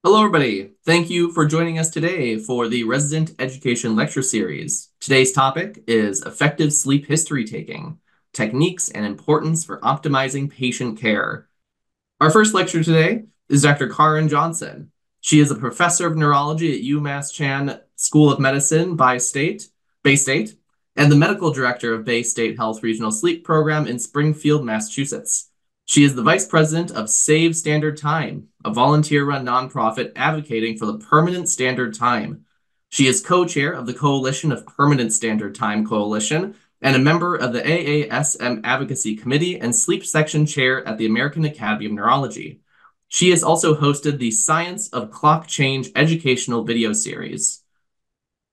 Hello, everybody. Thank you for joining us today for the Resident Education Lecture Series. Today's topic is effective sleep history taking, techniques and importance for optimizing patient care. Our first lecturer today is Dr. Karen Johnson. She is a professor of neurology at UMass Chan School of Medicine Bay State, and the medical director of Bay State Health Regional Sleep Program in Springfield, Massachusetts. She is the vice president of Save Standard Time, a volunteer-run nonprofit advocating for the permanent standard time. She is co-chair of the Coalition of Permanent Standard Time Coalition and a member of the AASM Advocacy Committee and Sleep Section Chair at the American Academy of Neurology. She has also hosted the Science of Clock Change educational video series.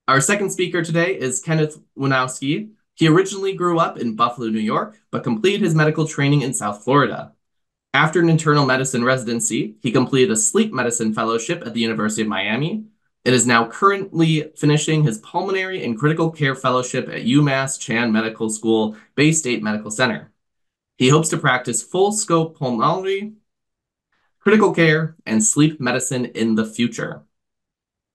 Our second speaker today is Kenneth Winowski. He originally grew up in Buffalo, New York, but completed his medical training in South Florida. After an internal medicine residency, he completed a sleep medicine fellowship at the University of Miami and is now currently finishing his pulmonary and critical care fellowship at UMass Chan Medical School, Bay State Medical Center. He hopes to practice full-scope pulmonary, critical care, and sleep medicine in the future.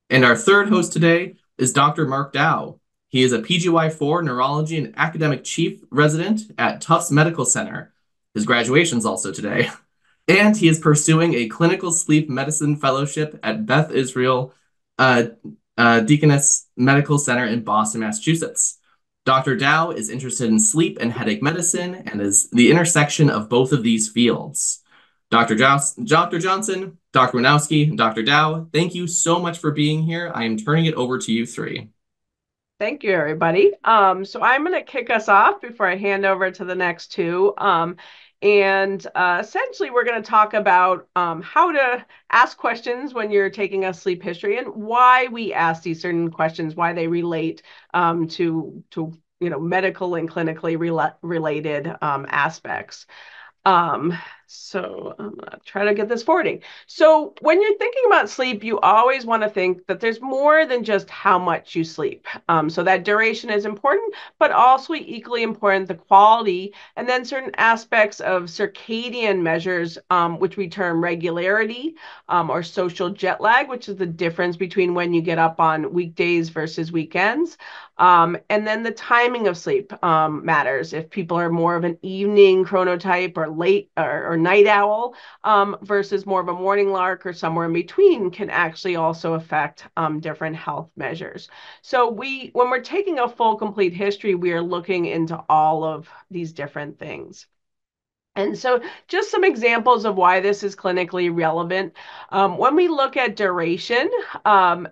And our third host today is Dr. Mark Dow. He is a PGY4 neurology and academic chief resident at Tufts Medical Center. His graduation's also today. And he is pursuing a clinical sleep medicine fellowship at Beth Israel Deaconess Medical Center in Boston, Massachusetts. Dr. Dow is interested in sleep and headache medicine and is the intersection of both of these fields. Dr. Johnson, Dr. Winowski, and Dr. Dow, thank you so much for being here. I am turning it over to you three. Thank you, everybody. So I'm going to kick us off before I hand over to the next two. Essentially, we're going to talk about how to ask questions when you're taking a sleep history and why we ask these certain questions, why they relate to medical and clinically related aspects. So I'm gonna try to get this forwarding. So when you're thinking about sleep, you always want to think that there's more than just how much you sleep. So that duration is important, but also equally important, the quality, and then certain aspects of circadian measures, which we term regularity, or social jet lag, which is the difference between when you get up on weekdays versus weekends. And then the timing of sleep matters. If people are more of an evening chronotype or late or night owl versus more of a morning lark or somewhere in between can actually also affect different health measures. So when we're taking a full complete history, we are looking into all of these different things. And so just some examples of why this is clinically relevant. When we look at duration,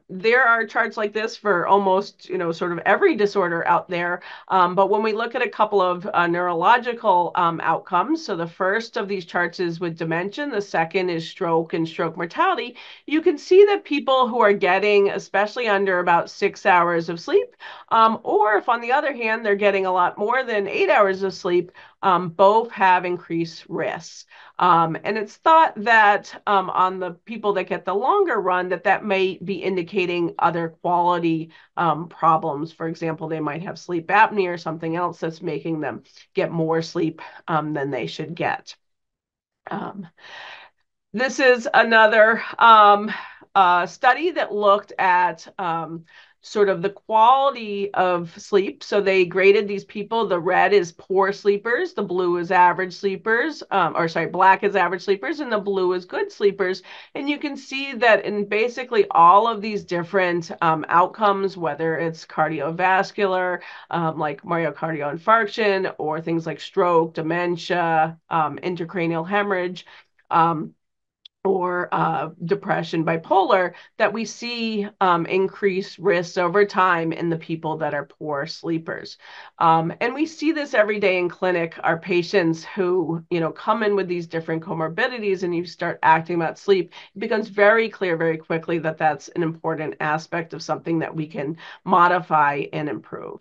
there are charts like this for almost, sort of every disorder out there. But when we look at a couple of neurological outcomes, so the first of these charts is with dementia, the second is stroke and stroke mortality, you can see that people who are getting, especially under about 6 hours of sleep, or if on the other hand, they're getting a lot more than 8 hours of sleep, both have increased risks. And it's thought that on the people that get the longer run, that may be indicating other quality problems. For example, they might have sleep apnea or something else that's making them get more sleep than they should get. This is another study that looked at sort of the quality of sleep. So they graded these people. The red is poor sleepers, the blue is average sleepers, black is average sleepers, and the blue is good sleepers. And you can see that in basically all of these different outcomes, whether it's cardiovascular, like myocardial infarction, or things like stroke, dementia, intracranial hemorrhage, or depression, bipolar, that we see increased risks over time in the people that are poor sleepers. And we see this every day in clinic. Our patients who, come in with these different comorbidities and you start acting about sleep, it becomes very clear very quickly that that's an important aspect of something that we can modify and improve.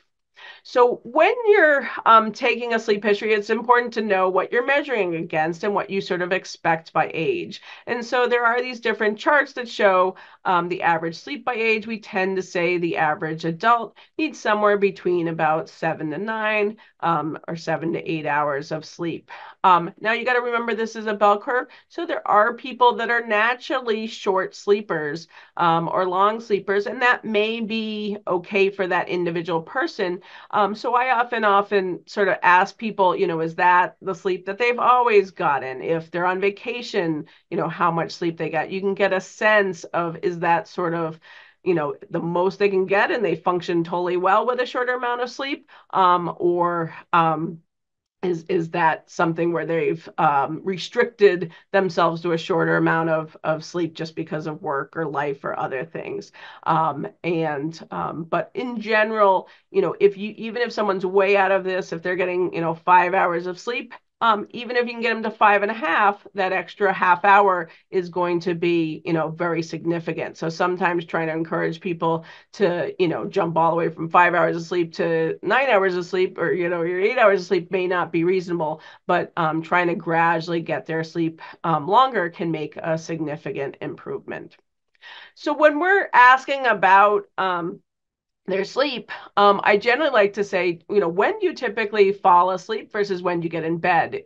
So when you're taking a sleep history, it's important to know what you're measuring against and what you sort of expect by age. And so there are these different charts that show the average sleep by age. We tend to say the average adult needs somewhere between about 7 to 9 or 7 to 8 hours of sleep. Now you got to remember this is a bell curve. So there are people that are naturally short sleepers or long sleepers, and that may be okay for that individual person. So I often sort of ask people, is that the sleep that they've always gotten? If they're on vacation, how much sleep they got. You can get a sense of, is that sort of, the most they can get and they function totally well with a shorter amount of sleep, or is that something where they've restricted themselves to a shorter amount of sleep just because of work or life or other things. But in general, even if someone's way out of this, if they're getting 5 hours of sleep, even if you can get them to 5.5, that extra half hour is going to be very significant. So sometimes trying to encourage people to jump all the way from 5 hours of sleep to 9 hours of sleep, or your 8 hours of sleep may not be reasonable, but trying to gradually get their sleep longer can make a significant improvement. So when we're asking about their sleep, I generally like to say, when you typically fall asleep versus when you get in bed.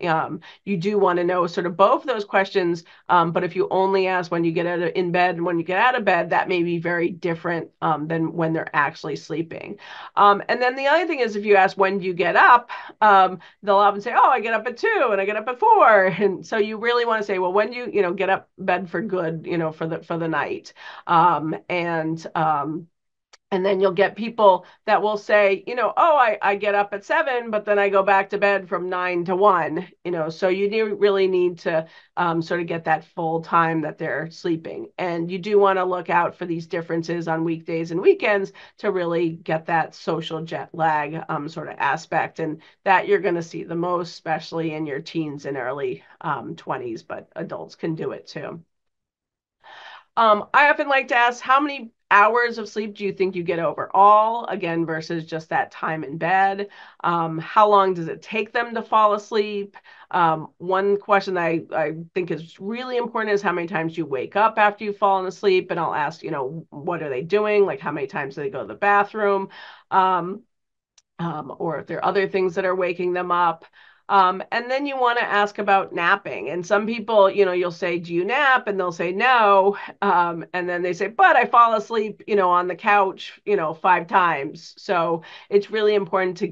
You do want to know sort of both those questions, but if you only ask when you get in bed and when you get out of bed, that may be very different than when they're actually sleeping. And then the other thing is, if you ask when do you get up, they'll often say, oh, I get up at 2 and I get up at 4. And so you really want to say, well, when do you, get up bed for good, for the night. And then you'll get people that will say, oh, I get up at 7, but then I go back to bed from 9 to 1, so you really need to sort of get that full time that they're sleeping. And you do want to look out for these differences on weekdays and weekends to really get that social jet lag sort of aspect. And that you're going to see the most, especially in your teens and early 20s, but adults can do it too. I often like to ask, how many hours of sleep do you think you get overall, again, versus just that time in bed? How long does it take them to fall asleep? One question I think is really important is how many times you wake up after you've fallen asleep. And I'll ask, what are they doing? Like, how many times do they go to the bathroom? Or if there are other things that are waking them up. And then you want to ask about napping. And some people, you'll say, do you nap? And they'll say no. And then they say, but I fall asleep, on the couch, 5 times. So it's really important to,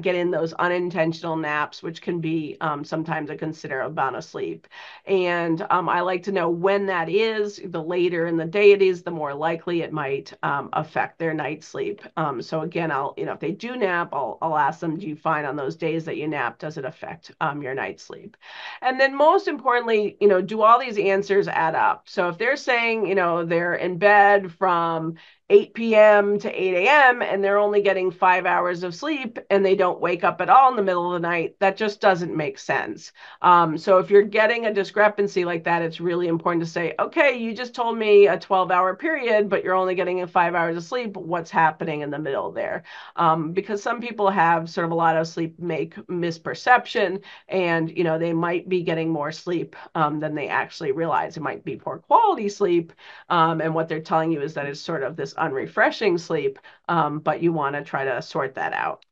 get in those unintentional naps, which can be sometimes a considerable amount of sleep. And I like to know when that is. The later in the day it is, the more likely it might affect their night's sleep. So again, if they do nap, I'll ask them, do you find on those days that you nap, does it affect your night's sleep? And then most importantly, do all these answers add up? So if they're saying, they're in bed from 8 p.m. to 8 a.m. and they're only getting 5 hours of sleep and they don't wake up at all in the middle of the night, that just doesn't make sense. So if you're getting a discrepancy like that, it's really important to say, okay, you just told me a 12-hour period, but you're only getting 5 hours of sleep. What's happening in the middle there? Because some people have sort of a lot of sleep make misperception, and they might be getting more sleep than they actually realize. It might be poor quality sleep, and what they're telling you is that it's sort of this unrefreshing sleep, but you want to try to sort that out.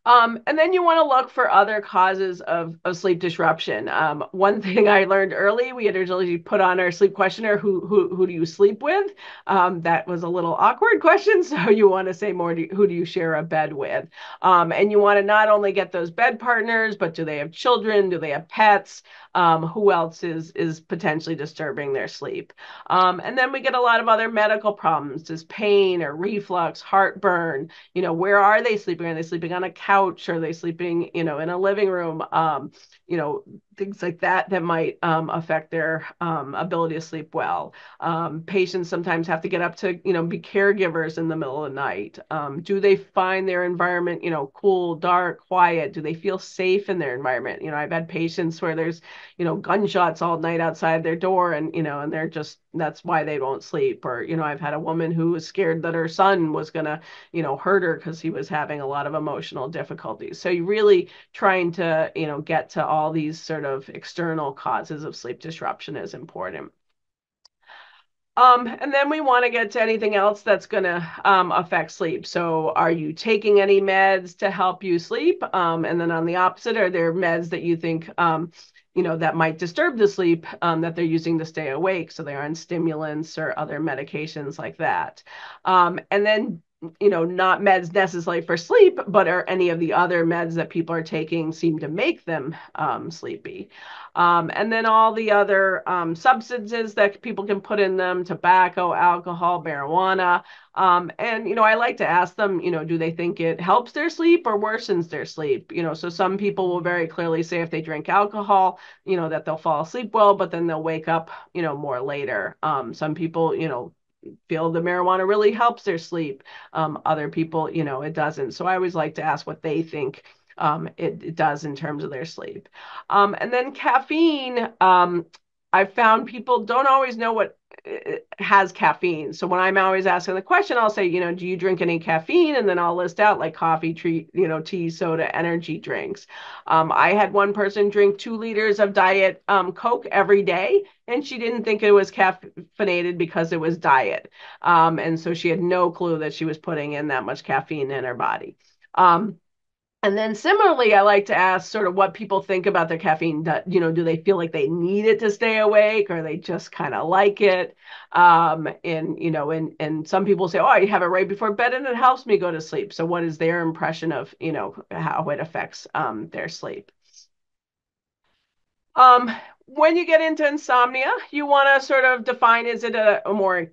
And then you want to look for other causes of sleep disruption. One thing I learned early, we had originally put on our sleep questionnaire, who do you sleep with? That was a little awkward question. So you want to say more, who do you share a bed with? And you want to not only get those bed partners, but do they have children? Do they have pets? Who else is potentially disturbing their sleep? And then we get a lot of other medical problems, just pain or reflux, heartburn. Where are they sleeping? Are they sleeping on a couch? Are they sleeping, in a living room? things like that that might affect their ability to sleep well. Patients sometimes have to get up to, be caregivers in the middle of the night. Do they find their environment, cool, dark, quiet? Do they feel safe in their environment? I've had patients where there's, gunshots all night outside their door and they're just, that's why they won't sleep. Or, I've had a woman who was scared that her son was gonna, hurt her because he was having a lot of emotional difficulties. So you really trying to, get to all these sort of external causes of sleep disruption is important. And then we want to get to anything else that's going to affect sleep. So are you taking any meds to help you sleep? And then on the opposite, are there meds that you think, that might disturb the sleep that they're using to stay awake? So they're on stimulants or other medications like that. And then not meds necessarily for sleep, but are any of the other meds that people are taking seem to make them sleepy. And then all the other substances that people can put in them, tobacco, alcohol, marijuana. And, I like to ask them, do they think it helps their sleep or worsens their sleep? So some people will very clearly say if they drink alcohol, that they'll fall asleep well, but then they'll wake up, more later. Some people, feel the marijuana really helps their sleep. Other people, it doesn't. So I always like to ask what they think it does in terms of their sleep. And then caffeine, I found people don't always know what has caffeine. So when I'm always asking the question, I'll say, do you drink any caffeine? And then I'll list out like coffee, tea, soda, energy drinks. I had one person drink 2 liters of diet Coke every day, and she didn't think it was caffeinated because it was diet. And so she had no clue that she was putting in that much caffeine in her body. And then similarly, I like to ask sort of what people think about their caffeine. Do they feel like they need it to stay awake, or they just kind of like it? And some people say, oh, I have it right before bed and it helps me go to sleep. So what is their impression of, how it affects their sleep? Um, when you get into insomnia, you want to sort of define, is it a more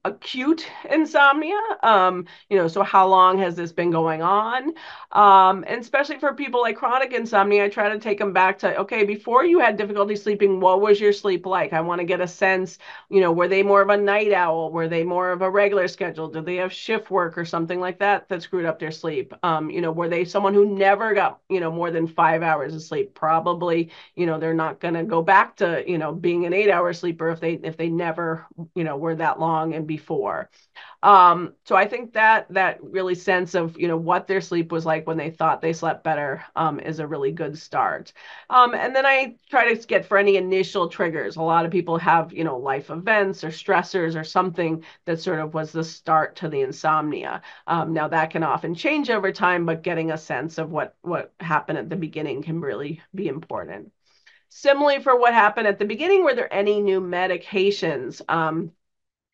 acute insomnia? So how long has this been going on? And especially for people like chronic insomnia, I try to take them back to, okay, before you had difficulty sleeping, what was your sleep like? I want to get a sense, were they more of a night owl? Were they more of a regular schedule? Did they have shift work or something like that that screwed up their sleep? Were they someone who never got, more than 5 hours of sleep? Probably, they're not going to go back to, being an 8-hour sleeper if they never, were that long and before. So I think that really sense of, what their sleep was like when they thought they slept better is a really good start. And then I try to get for any initial triggers. A lot of people have, life events or stressors or something that sort of was the start to the insomnia. Now that can often change over time, but getting a sense of what happened at the beginning can really be important. Similarly, for what happened at the beginning, were there any new medications?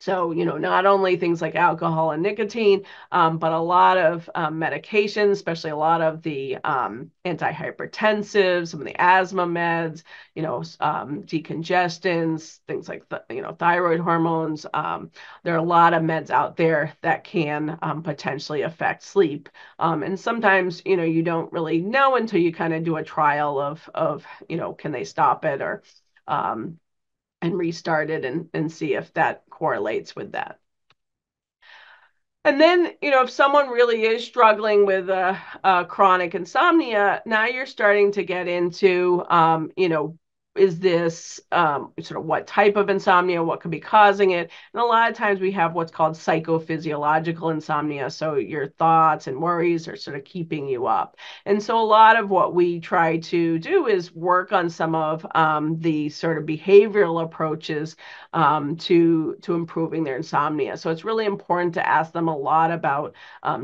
So, not only things like alcohol and nicotine, but a lot of medications, especially a lot of the antihypertensives, some of the asthma meds, decongestants, things like, thyroid hormones. There are a lot of meds out there that can potentially affect sleep. And sometimes, you don't really know until you kind of do a trial of can they stop it or and restart it and see if that correlates with that. And then, if someone really is struggling with chronic insomnia, now you're starting to get into, is this sort of what type of insomnia, what could be causing it? And a lot of times we have what's called psychophysiological insomnia. So your thoughts and worries are sort of keeping you up. And so a lot of what we try to do is work on some of the sort of behavioral approaches to improving their insomnia. So it's really important to ask them a lot about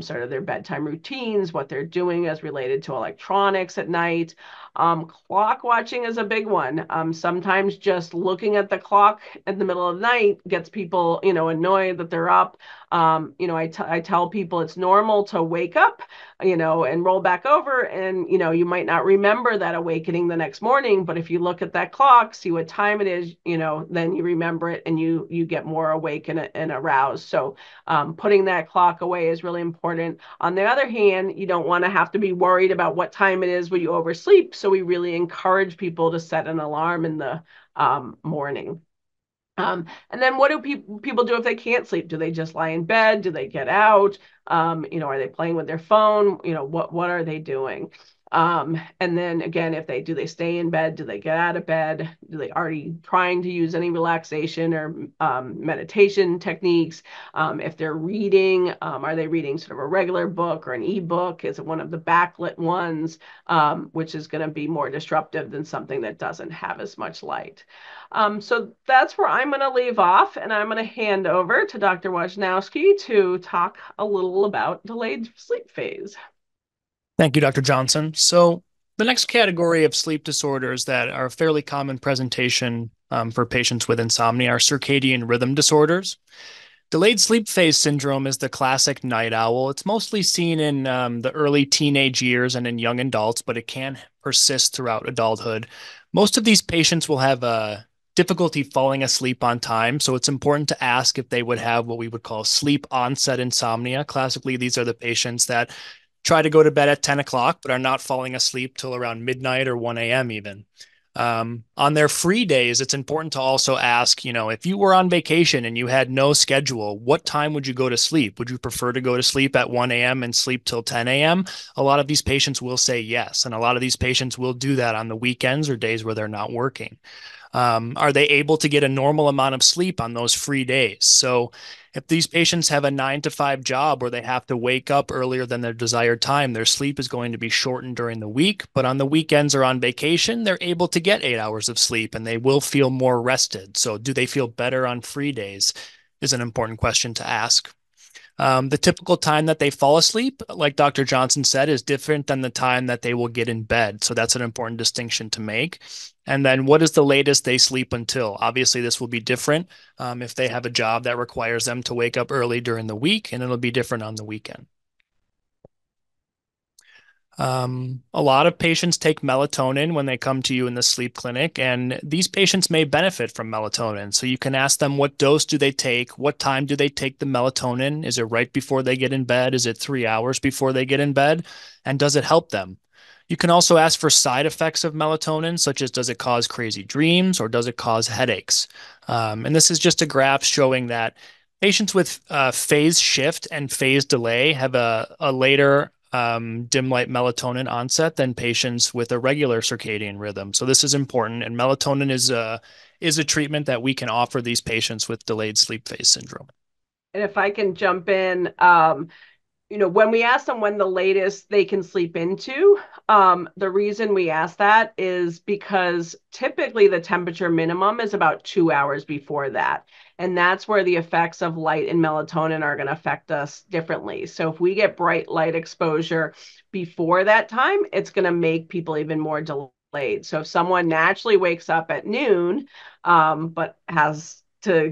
sort of their bedtime routines, what they're doing as related to electronics at night. Clock watching is a big one. again, sometimes just looking at the clock in the middle of the night gets people, annoyed that they're up. I tell people it's normal to wake up, and roll back over, and you might not remember that awakening the next morning, but if you look at that clock, see what time it is, then you remember it, and you get more awake and aroused. So putting that clock away is really important. On the other hand, you don't want to have to be worried about what time it is when you oversleep, so we really encourage people to set an alarm in the morning. And then what do people do if they can't sleep? Do they just lie in bed? Do they get out? Are they playing with their phone? What are they doing? And then again, if they stay in bed? Do they get out of bed? Do they already trying to use any relaxation or meditation techniques? If they're reading, are they reading sort of a regular book or an ebook? Is it one of the backlit ones, which is going to be more disruptive than something that doesn't have as much light? So that's where I'm going to leave off, and I'm going to hand over to Dr. Wojnowski to talk a little about delayed sleep phase. Thank you, Dr. Johnson. So the next category of sleep disorders that are a fairly common presentation for patients with insomnia are circadian rhythm disorders. Delayed sleep phase syndrome is the classic night owl. It's mostly seen in the early teenage years and in young adults, but it can persist throughout adulthood. Most of these patients will have difficulty falling asleep on time, so it's important to ask if they would have what we would call sleep onset insomnia. Classically, these are the patients that try to go to bed at 10 o'clock, but are not falling asleep till around midnight or 1 a.m. even. On their free days, it's important to also ask, if you were on vacation and you had no schedule, what time would you go to sleep? Would you prefer to go to sleep at 1 a.m. and sleep till 10 a.m.? A lot of these patients will say yes, and a lot of these patients will do that on the weekends or days where they're not working. Are they able to get a normal amount of sleep on those free days? So if these patients have a 9 to 5 job where they have to wake up earlier than their desired time, their sleep is going to be shortened during the week. But on the weekends or on vacation, they're able to get 8 hours of sleep and they will feel more rested. So do they feel better on free days is an important question to ask. The typical time that they fall asleep, like Dr. Johnson said, is different than the time that they will get in bed. So that's an important distinction to make. And then what is the latest they sleep until? Obviously, this will be different if they have a job that requires them to wake up early during the week, and it'll be different on the weekend. A lot of patients take melatonin when they come to you in the sleep clinic, and these patients may benefit from melatonin. So you can ask them, what dose do they take? What time do they take the melatonin? Is it right before they get in bed? Is it 3 hours before they get in bed? And does it help them? You can also ask for side effects of melatonin, such as does it cause crazy dreams or does it cause headaches? And this is just a graph showing that patients with phase shift and phase delay have a later dim light melatonin onset than patients with a regular circadian rhythm. So this is important, and melatonin is a treatment that we can offer these patients with delayed sleep phase syndrome. And if I can jump in, when we ask them when the latest they can sleep into, the reason we ask that is because typically the temperature minimum is about 2 hours before that. And that's where the effects of light and melatonin are going to affect us differently. So if we get bright light exposure before that time, it's going to make people even more delayed. So if someone naturally wakes up at noon, but has to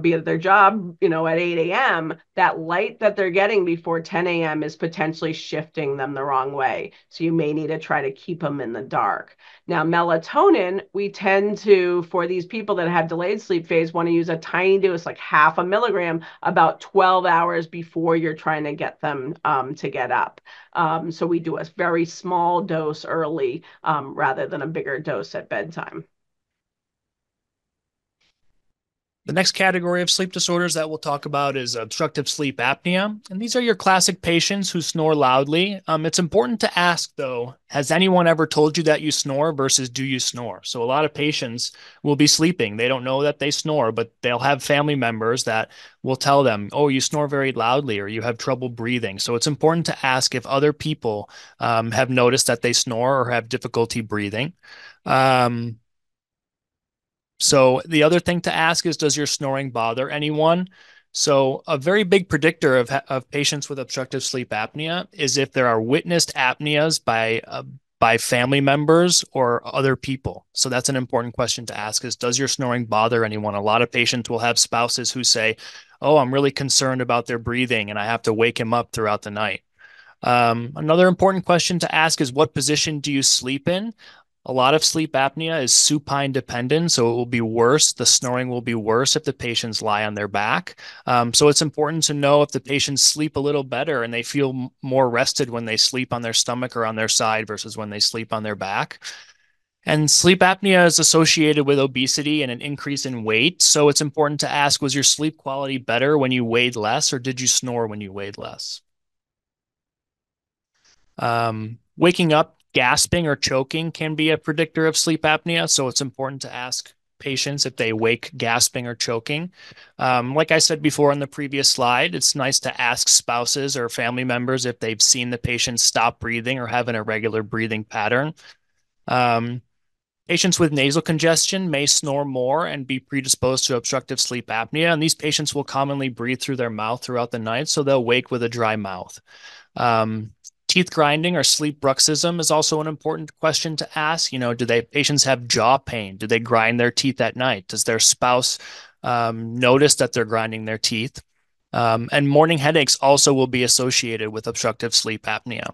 be at their job, at 8 a.m., that light that they're getting before 10 a.m. is potentially shifting them the wrong way. So you may need to try to keep them in the dark. Now, melatonin, we tend to, for these people that have delayed sleep phase, want to use a tiny dose, like 0.5 milligram, about 12 hours before you're trying to get them to get up. So we do a very small dose early rather than a bigger dose at bedtime. The next category of sleep disorders that we'll talk about is obstructive sleep apnea. And these are your classic patients who snore loudly. It's important to ask, though, has anyone ever told you that you snore versus do you snore? So a lot of patients will be sleeping. They don't know that they snore, but they'll have family members that will tell them, oh, you snore very loudly or you have trouble breathing. So it's important to ask if other people have noticed that they snore or have difficulty breathing. So the other thing to ask is, does your snoring bother anyone? So a very big predictor of patients with obstructive sleep apnea is if there are witnessed apneas by by family members or other people? So that's an important question to ask is, does your snoring bother anyone? A lot of patients will have spouses who say, oh, I'm really concerned about their breathing and I have to wake him up throughout the night. Another important question to ask is, what position do you sleep in? A lot of sleep apnea is supine dependent, so it will be worse. The snoring will be worse if the patients lie on their back. So it's important to know if the patients sleep a little better and they feel more rested when they sleep on their stomach or on their side versus when they sleep on their back. And sleep apnea is associated with obesity and an increase in weight. So it's important to ask, was your sleep quality better when you weighed less, or did you snore when you weighed less? Waking up, gasping, or choking can be a predictor of sleep apnea. So it's important to ask patients if they wake gasping or choking. Like I said before on the previous slide, it's nice to ask spouses or family members if they've seen the patient stop breathing or have an irregular breathing pattern. Patients with nasal congestion may snore more and be predisposed to obstructive sleep apnea. And these patients will commonly breathe through their mouth throughout the night, so they'll wake with a dry mouth. Teeth grinding or sleep bruxism is also an important question to ask. You know, do patients have jaw pain? Do they grind their teeth at night? Does their spouse notice that they're grinding their teeth? And morning headaches also will be associated with obstructive sleep apnea.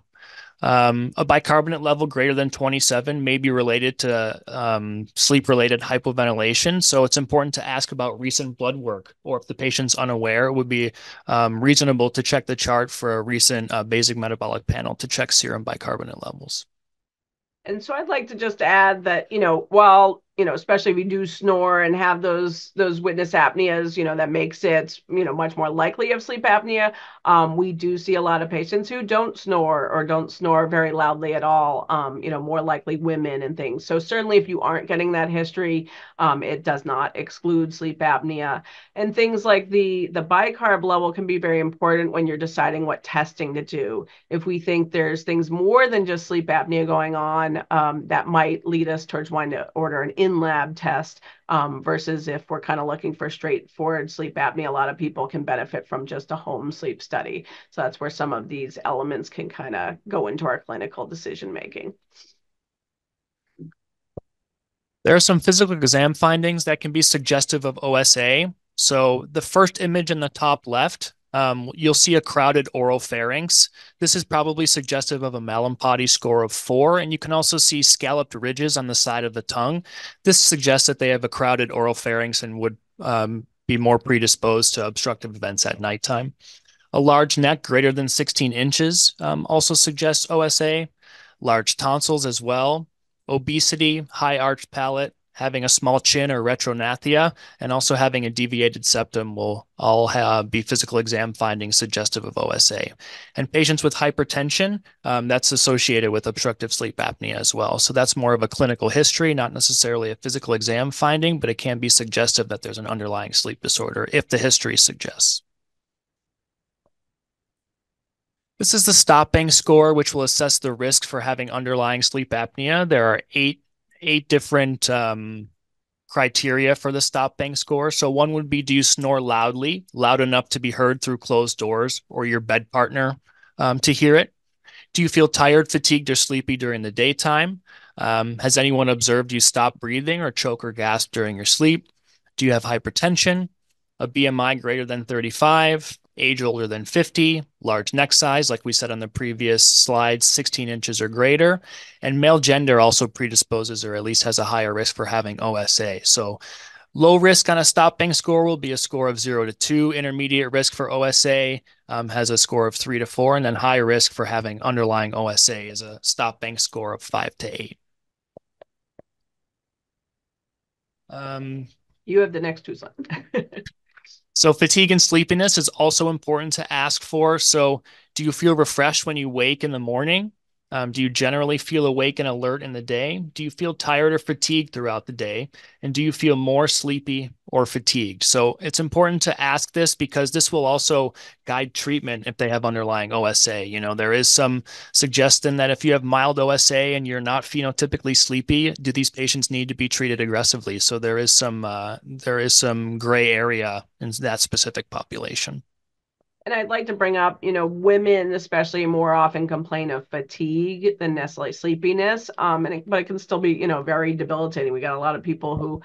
A bicarbonate level greater than 27 may be related to sleep-related hypoventilation. So it's important to ask about recent blood work, or if the patient's unaware, it would be reasonable to check the chart for a recent basic metabolic panel to check serum bicarbonate levels. And so I'd like to just add that, while, especially if we do snore and have those witness apneas, that makes it, much more likely of sleep apnea. We do see a lot of patients who don't snore or don't snore very loudly at all, more likely women and things. So certainly if you aren't getting that history, it does not exclude sleep apnea. And things like the bicarb level can be very important when you're deciding what testing to do. If we think there's things more than just sleep apnea going on, that might lead us towards wanting to order an in-lab test, versus if we're kind of looking for straightforward sleep apnea, a lot of people can benefit from just a home sleep study. So that's where some of these elements can kind of go into our clinical decision making. There are some physical exam findings that can be suggestive of OSA. So the first image in the top left, you'll see a crowded oropharynx. This is probably suggestive of a Mallampati score of 4, and you can also see scalloped ridges on the side of the tongue. This suggests that they have a crowded oropharynx and would be more predisposed to obstructive events at nighttime. A large neck greater than 16 inches also suggests OSA. Large tonsils as well. Obesity, high arched palate, having a small chin or retrognathia, and also having a deviated septum will all be physical exam findings suggestive of OSA. And patients with hypertension, that's associated with obstructive sleep apnea as well. So that's more of a clinical history, not necessarily a physical exam finding, but it can be suggestive that there's an underlying sleep disorder if the history suggests. This is the STOP-BANG score, which will assess the risk for having underlying sleep apnea. There are eight different criteria for the STOP-BANG score. So one would be, do you snore loudly, loud enough to be heard through closed doors or your bed partner to hear it? Do you feel tired, fatigued, or sleepy during the daytime? Has anyone observed you stop breathing or choke or gasp during your sleep? Do you have hypertension? A BMI greater than 35? Age older than 50, large neck size, like we said on the previous slides, 16 inches or greater, and male gender also predisposes or at least has a higher risk for having OSA. So low risk on a STOP-BANG score will be a score of 0 to 2. Intermediate risk for OSA has a score of 3 to 4, and then high risk for having underlying OSA is a STOP-BANG score of 5 to 8. You have the next two slides. So fatigue and sleepiness is also important to ask for. So do you feel refreshed when you wake in the morning? Do you generally feel awake and alert in the day? Do you feel tired or fatigued throughout the day? And do you feel more sleepy or fatigued? So it's important to ask this because this will also guide treatment if they have underlying OSA. You know, there is some suggestion that if you have mild OSA and you're not phenotypically sleepy, do these patients need to be treated aggressively? So there is some gray area in that specific population. And I'd like to bring up, women especially more often complain of fatigue than necessarily sleepiness. But it can still be, very debilitating. We got a lot of people who,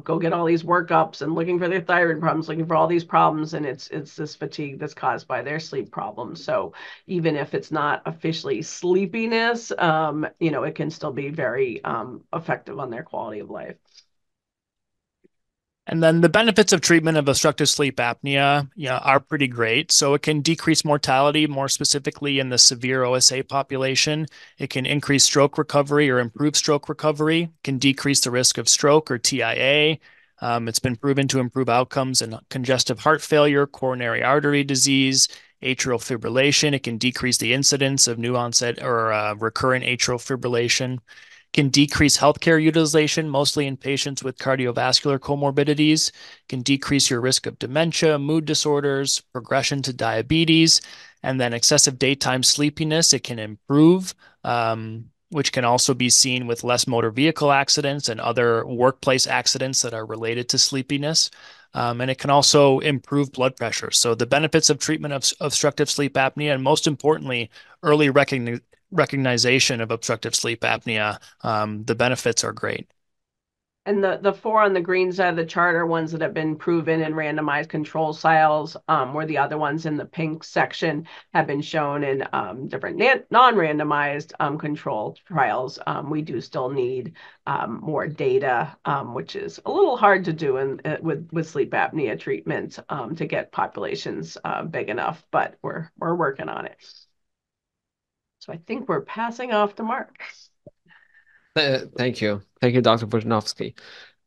go get all these workups and looking for their thyroid problems, looking for all these problems, and it's this fatigue that's caused by their sleep problems. So even if it's not officially sleepiness, it can still be very effective on their quality of life. And then the benefits of treatment of obstructive sleep apnea, are pretty great. So it can decrease mortality, more specifically in the severe OSA population. It can increase stroke recovery or improve stroke recovery, can decrease the risk of stroke or TIA. It's been proven to improve outcomes in congestive heart failure, coronary artery disease, atrial fibrillation. It can decrease the incidence of new onset or recurrent atrial fibrillation, can decrease healthcare utilization, mostly in patients with cardiovascular comorbidities, can decrease your risk of dementia, mood disorders, progression to diabetes, and then excessive daytime sleepiness. It can improve, which can also be seen with less motor vehicle accidents and other workplace accidents that are related to sleepiness. And it can also improve blood pressure. So the benefits of treatment of obstructive sleep apnea, and most importantly, early recognition of obstructive sleep apnea, the benefits are great. And the four on the green side of the chart are ones that have been proven in randomized control trials, where the other ones in the pink section have been shown in different non-randomized control trials. We do still need more data, which is a little hard to do with sleep apnea treatment to get populations big enough, but we're working on it. So I think we're passing off to Mark. Thank you, Dr. Borjanowski.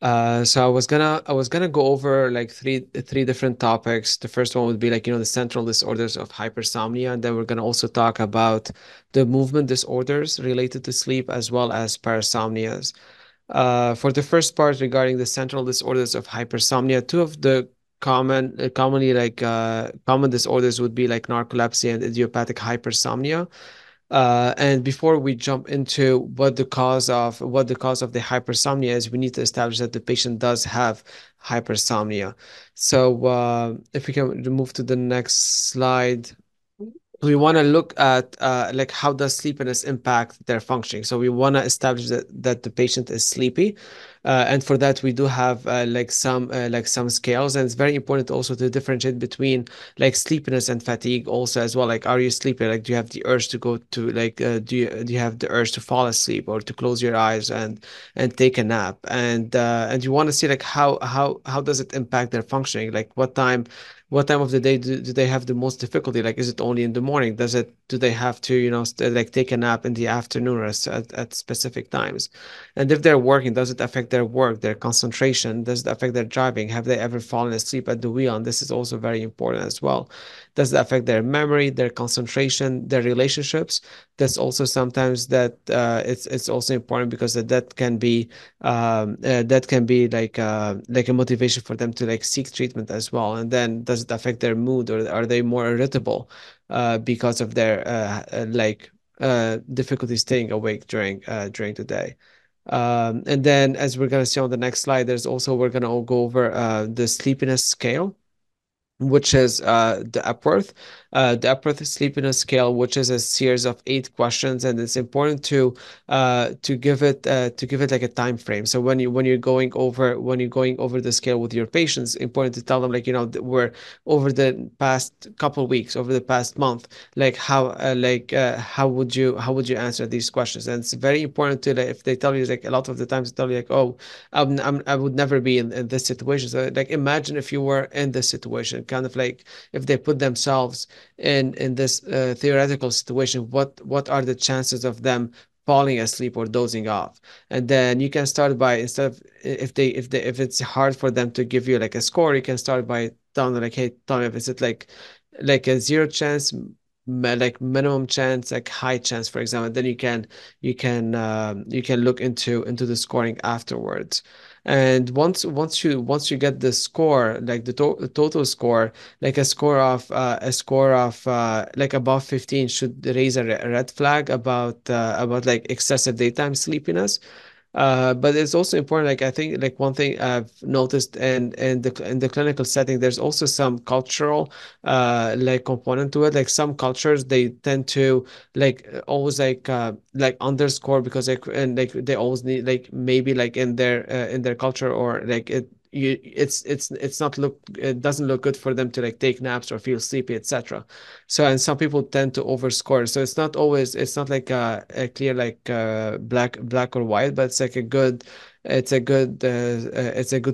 So I was gonna go over like three different topics. The first one would be like, the central disorders of hypersomnia, and then we're gonna also talk about the movement disorders related to sleep as well as parasomnias. For the first part regarding the central disorders of hypersomnia, two of the common disorders would be like narcolepsy and idiopathic hypersomnia. And before we jump into what the cause of the hypersomnia is, we need to establish that the patient does have hypersomnia. So if we can move to the next slide. We want to look at like how does sleepiness impact their functioning. So we want to establish that the patient is sleepy, and for that we do have like some scales, and it's very important also to differentiate between like sleepiness and fatigue also as well. Like, are you sleepy? Like, do you have the urge to go to like do you have the urge to fall asleep or to close your eyes and take a nap? And you want to see like how does it impact their functioning? Like what time of the day do they have the most difficulty? Like, is it only in the morning? Do they have to, like take a nap in the afternoon or at specific times? And if they're working, does it affect their work, their concentration? Does it affect their driving? Have they ever fallen asleep at the wheel? And this is also very important as well. Does it affect their memory, their concentration, their relationships? That's also sometimes that it's also important because that can be like a motivation for them to like seek treatment as well. And then does it affect their mood, or are they more irritable because of their difficulty staying awake during the day? And then, as we're going to see on the next slide, we're going to go over the sleepiness scale, which is the Epworth Sleepiness Scale, which is a series of 8 questions, and it's important to give it like a time frame. So when you're going over the scale with your patients, important to tell them like, we're over the past couple of weeks, over the past month, like how would you answer these questions? And it's very important to, like, if they tell you, like a lot of the times they tell you like, oh, I would never be in this situation. So like imagine if you were in this situation, kind of like if they put themselves in this theoretical situation, what are the chances of them falling asleep or dozing off? And then you can start by, instead of, if it's hard for them to give you like a score, you can start by telling them like, hey, tell me if it's like a 0 chance, like minimum chance, like high chance, for example. Then you can look into the scoring afterwards. And once you get the score, like the total score, like a score of like above 15 should raise a red flag about like excessive daytime sleepiness. But it's also important, like I think like one thing I've noticed in the clinical setting, there's also some cultural like component to it. Like some cultures, they tend to always like underscore, because like, and like they always need, like maybe like in their culture, or like it's not look, it doesn't look good for them to like take naps or feel sleepy, etc. So, and some people tend to overscore. So it's not always, it's not like a clear like black or white, but it's like a good, it's a good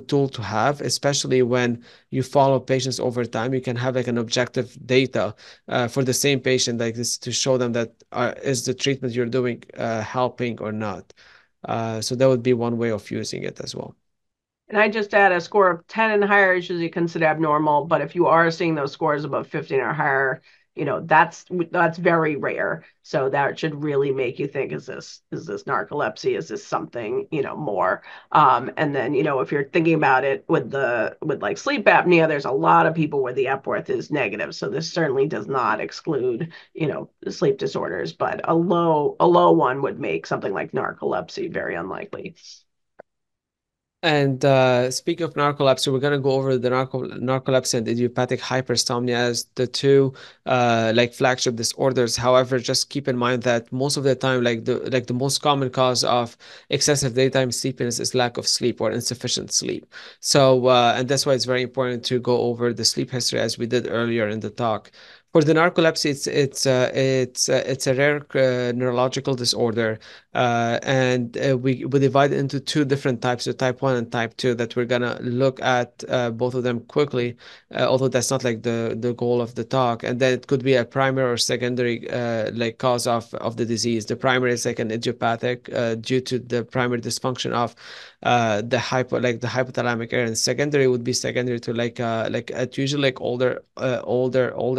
tool to have, especially when you follow patients over time. You can have like an objective data for the same patient, like this, to show them that is the treatment you're doing helping or not. So that would be one way of using it as well. And I just add, a score of 10 and higher is usually considered abnormal, but if you are seeing those scores above 15 or higher, that's very rare. So that should really make you think, is this narcolepsy? Is this something, more? And then, if you're thinking about it with like sleep apnea, there's a lot of people where the Epworth is negative. So this certainly does not exclude, sleep disorders, but a low one would make something like narcolepsy very unlikely. And speaking of narcolepsy, we're gonna go over the narcolepsy and idiopathic hypersomnia as the two like flagship disorders. However, just keep in mind that most of the time, like the most common cause of excessive daytime sleepiness is lack of sleep or insufficient sleep. So and that's why it's very important to go over the sleep history, as we did earlier in the talk. For the narcolepsy, it's a rare neurological disorder, and we divide it into two different types, so type 1 and type 2, that we're gonna look at both of them quickly, although that's not like the goal of the talk. And then it could be a primary or secondary like cause of the disease. The primary is like an idiopathic due to the primary dysfunction of the hypothalamic area, and secondary would be secondary to usually like older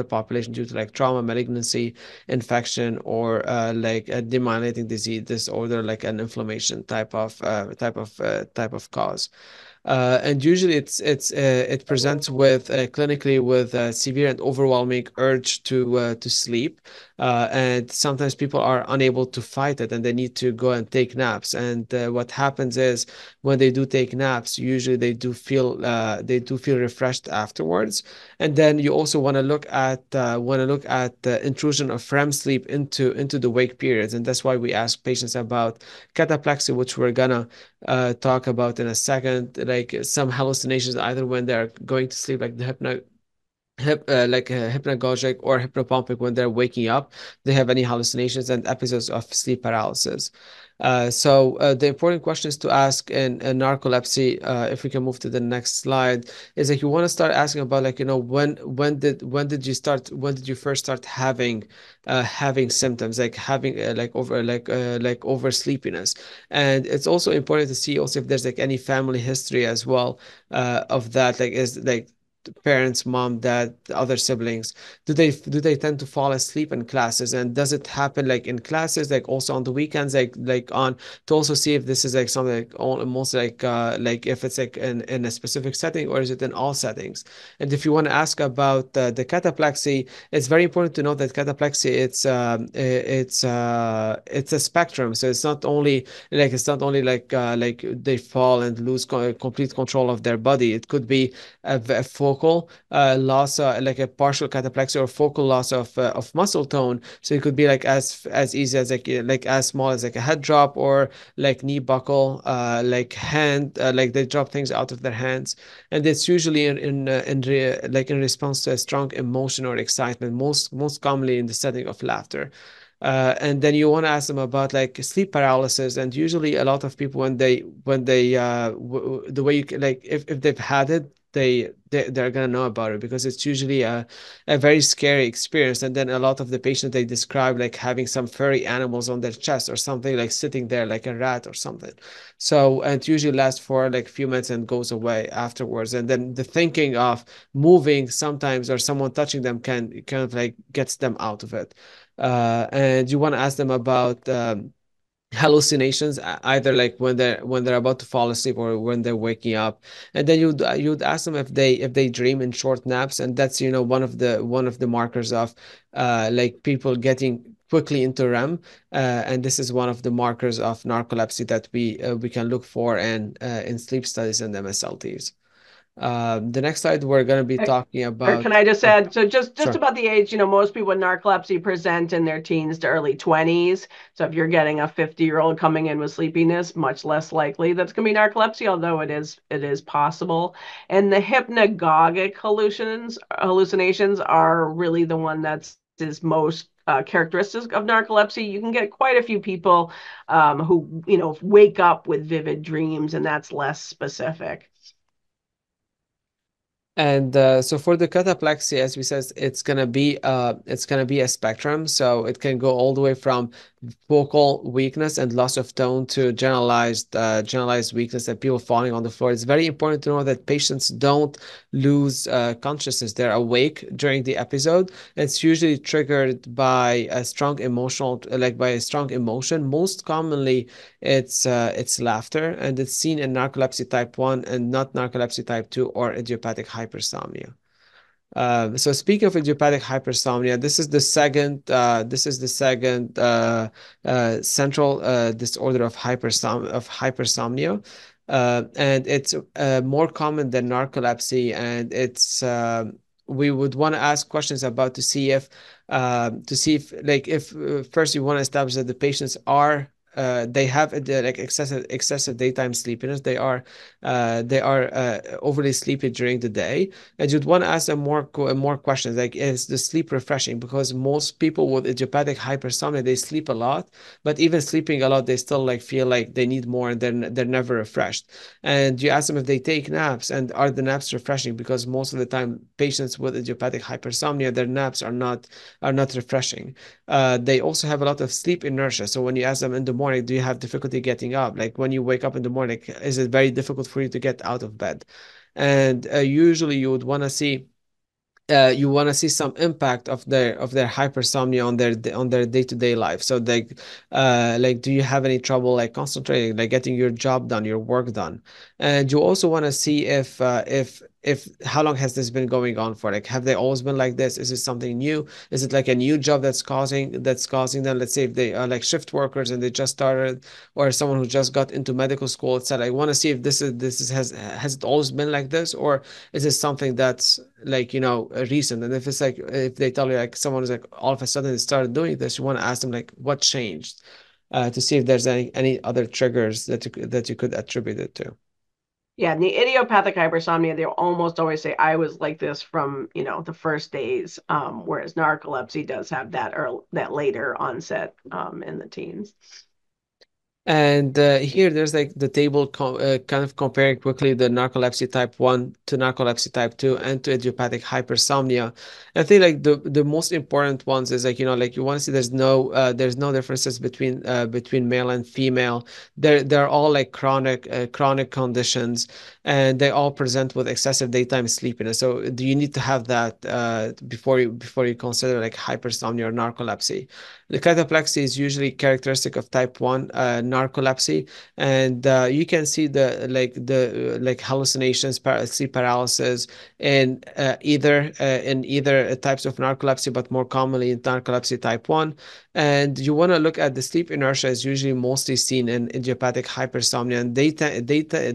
population, due to like trauma, malignancy, infection, or like a demyelinating disease disorder, like an inflammation type of cause. And usually it presents with clinically with severe and overwhelming urge to sleep, and sometimes people are unable to fight it, and they need to go and take naps. And what happens is, when they do take naps, usually they do feel refreshed afterwards. And then you also want to look at the intrusion of REM sleep into the wake periods, and that's why we ask patients about cataplexy, which we're gonna talk about in a second, like some hallucinations, either when they're going to sleep, like the hypnagogic or hypnopompic, when they're waking up, they have any hallucinations, and episodes of sleep paralysis. So the important questions to ask in narcolepsy, if we can move to the next slide, is like you want to start asking about, like, when did you first start having symptoms, like having like over sleepiness. And it's also important to see also if there's like any family history as well of that, like is like parents, mom, dad, other siblings, do they tend to fall asleep in classes, and does it happen like in classes, like also on the weekends, like on, to also see if this is like something like almost like if it's like in a specific setting, or is it in all settings. And if you want to ask about the cataplexy, it's very important to note that cataplexy, it's a spectrum. So it's not only like they fall and lose complete control of their body. It could be a focal loss, like a partial cataplexy, or focal loss of muscle tone. So it could be like as easy as like as small as like a head drop, or like knee buckle, like hand, like they drop things out of their hands. And it's usually in response to a strong emotion or excitement, most commonly in the setting of laughter. And then you want to ask them about like sleep paralysis. And usually a lot of people, when they the way you like, if they've had it, they're gonna know about it, because it's usually a very scary experience. And then a lot of the patients, they describe like having some furry animals on their chest, or something like sitting there, like a rat or something. So, and it usually lasts for like a few minutes and goes away afterwards. And then the thinking of moving sometimes, or someone touching them, can kind of like gets them out of it. And you want to ask them about hallucinations, either like when they're about to fall asleep, or when they're waking up. And then you'd ask them if they dream in short naps. And that's one of the markers of like people getting quickly into REM, and this is one of the markers of narcolepsy that we can look for in sleep studies and MSLTs. The next slide, we're going to be talking Or about. can I just add, so just Sure. about the age, most people with narcolepsy present in their teens to early 20s. So if you're getting a 50-year-old coming in with sleepiness, much less likely that's going to be narcolepsy, although it is possible. And the hypnagogic hallucinations are really the one is most characteristic of narcolepsy. You can get quite a few people who wake up with vivid dreams, and that's less specific. And so for the cataplexy, as we said, it's gonna be a spectrum. So it can go all the way from vocal weakness and loss of tone to generalized weakness and people falling on the floor. It's very important to know that patients don't lose consciousness. They're awake during the episode. It's usually triggered by a strong emotion. Most commonly, it's laughter, and it's seen in narcolepsy type 1 and not narcolepsy type 2 or idiopathic hypersomnia. So speaking of idiopathic hypersomnia, this is the second central disorder of hypersomnia, and it's more common than narcolepsy, and it's we would want to ask questions about to see if first you want to establish that the patients are they have like excessive daytime sleepiness. They are overly sleepy during the day, and you'd want to ask them more questions like, is the sleep refreshing? Because most people with idiopathic hypersomnia, they sleep a lot, but even sleeping a lot, they still like feel like they need more, and they're never refreshed. And you ask them if they take naps, and are the naps refreshing? Because most of the time, patients with idiopathic hypersomnia, their naps are not refreshing. They also have a lot of sleep inertia. So when you ask them in the morning, do you have difficulty getting up? Like when you wake up in the morning, is it very difficult for you to get out of bed? And usually you would want to see some impact of their hypersomnia on their day-to-day life. So like do you have any trouble like concentrating, like getting your job done, your work done? And you also want to see if how long has this been going on for? Like, have they always been like this? Is it something new? Is it like a new job that's causing them? Let's say if they are like shift workers and they just started, or someone who just got into medical school, etc. I want to see if this has it always been like this, or is it something that's like recent? And if it's like, if they tell you like someone is like all of a sudden they started doing this, you want to ask them like what changed, to see if there's any other triggers that you could attribute it to. Yeah, and the idiopathic hypersomnia, they'll almost always say, I was like this from, the first days, whereas narcolepsy does have that later onset in the teens. And here there's like the table kind of comparing quickly the narcolepsy type 1 to narcolepsy type 2 and to idiopathic hypersomnia. I think like the most important ones is like, like you want to see there's no differences between male and female. They're all like chronic conditions, and they all present with excessive daytime sleepiness. So do you need to have that before you consider like hypersomnia or narcolepsy? The cataplexy is usually characteristic of type 1 narcolepsy, and you can see the hallucinations, sleep paralysis in either types of narcolepsy, but more commonly in narcolepsy type 1. And you want to look at the sleep inertia is usually mostly seen in idiopathic hypersomnia, and